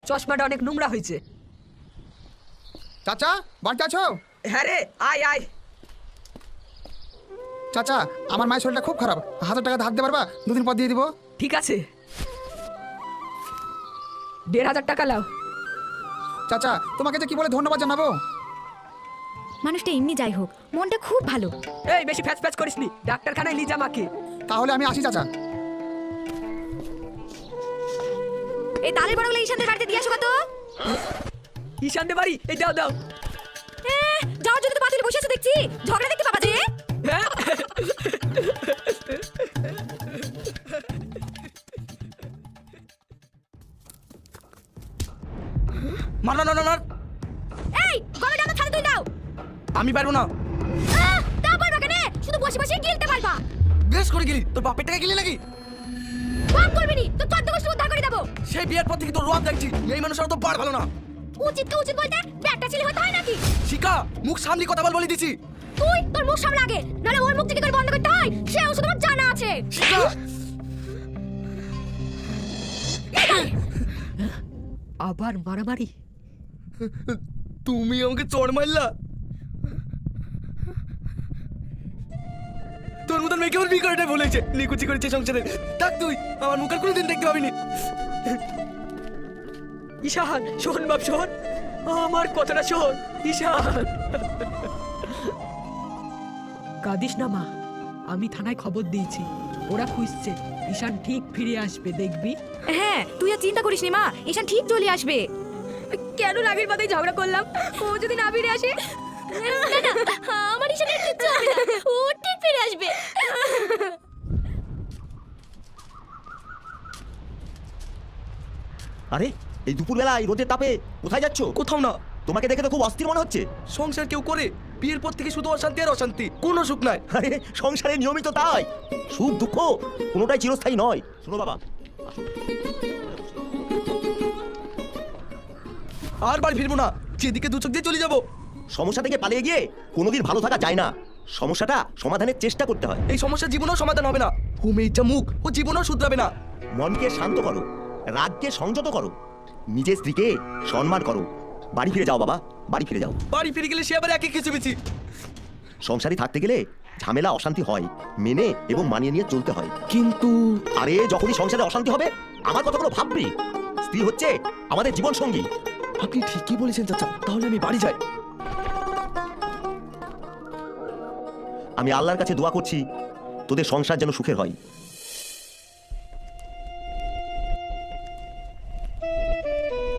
চশমাটা অনেক নোংরা হয়েছে। চাচা বাড়িতে আছো? হ্যাঁ রে, আয় আয়। চাচা আমার মায়ের শরীরটা খুব খারাপ, 1000 টাকা ধার দিতে পারবা? 2 দিন পর দিয়ে দিব। ঠিক আছে, 1500 টাকা লাও। চাচা তোমাকে যে কি বলে ধন্যবাদ জানাবো। মানুষটা এমনি যাই হোক, মনটা খুব ভালো। এই বেশি ফ্যাচ ফ্যাচ করিস নি, ডাক্তারখানায় নিয়ে যা মাকে। তাহলে আমি আসি চাচা। এই তালের বড়গুলো ঈশানদের বাড়িতে দিয়ে আসো কত। ঈশানদের বাড়ি? এই দাও দাও। যাওয়ার জন্য তো বাতিলে বসে আছো দেখছি, ঝগড়া দেখতে পাবা যে। হ্যাঁ মার না না না না, এই গলাটা আমার থালে তুই দাও। আমি পারবো না। তা পারবা কেন? শুধু বসে বসে গিলতে পারবা। বেশ করে গেলি, তোর বাপের টাকা গেলি নাকি? কাম করবি নি তো 14 বছর উদ্ধার করে দেবো। সেই বিয়ের পর থেকে তোর রোয়াব দেখছি, এই মানুষ আর তো বার ভালো না। উচিত কে উচিত বলতে ব্যাগটা ছেলে হতে হয় নাকি? শিকা, মুখ সামলি কথা বল বলে দিছি। তুই তোর মুখ সামলা আগে, নালে ওর মুখ থেকে করে বন্ধ করতে হয়, সে ওষুধ আমার জানা আছে। শিকা, আবার মারামারি? তুমি আমাকে চড় মারলা? তোর মতন মেয়েকে আমার বিয়ে করাটাই বলেছে, নিকুচি করেছে সংসারে। থাক তুই, আমার মুখ আর কোনোদিন দেখতে পাবিনি। ঈশান শোন বাপ শোন, আমার কথাটা শোন ঈশান। কাঁদিস না মা, আমি থানায় খবর দিয়েছি, ওরা খুঁজছে। ঈশান ঠিক ফিরে আসবে, দেখবি। হ্যাঁ তুই আর চিন্তা করিস নি মা, ঈশান ঠিক চলে আসবে। কেন রাগের মাথায় ঝগড়া করলাম? ও যদি না ফিরে আসে? না না, আমার ঈশানের কিচ্ছু হবে না, ও ঠিক ফিরে আসবে। আরে এই দুপুরবেলায় রোদের তাপে কোথায় যাচ্ছ? কোথাও না। তোমাকে দেখে তো খুব অস্থির মনে হচ্ছে। সংসার কেউ করে? বিয়ের পর থেকে শুধু অশান্তি আর অশান্তি, কোনো সুখ নাই। আরে সংসারে নিয়মিত তাই, সুখ দুঃখ কোনোটাই চিরস্থায়ী নয়। শোনো বাবা, আসো। আর বাড়ি ফিরবো না, যেদিকে দু চোখ দিয়ে চলে যাবো। সমস্যা থেকে পালিয়ে গিয়ে কোনোদিন ভালো থাকা যায় না, সমস্যাটা সমাধানের চেষ্টা করতে হয়। এই সমস্যার জীবনেও সমাধান হবে না। ও মেয়ের যা মুখ, ও জীবনেও শুধরাবে না। মনকে শান্ত করো, রাগকে সংযত করো, নিজের স্ত্রীকে সম্মান করো। বাড়ি ফিরে যাও বাবা, বাড়ি ফিরে যাও। বাড়ি ফিরে গেলে সে আবার একই কিছু বিছি। সংসারে থাকতে গেলে ঝামেলা অশান্তি হয়, মেনে এবং মানিয়ে নিয়ে চলতে হয়। কিন্তু আরে যখনই সংসারে অশান্তি হবে আমার কথাগুলো ভাববি। স্ত্রী হচ্ছে আমাদের জীবন সঙ্গী। আপনি ঠিকই বলেছেন চাচা, তাহলে আমি বাড়ি যাই। আমি আল্লাহর কাছে দোয়া করছি তোদের সংসার যেন সুখের হয়।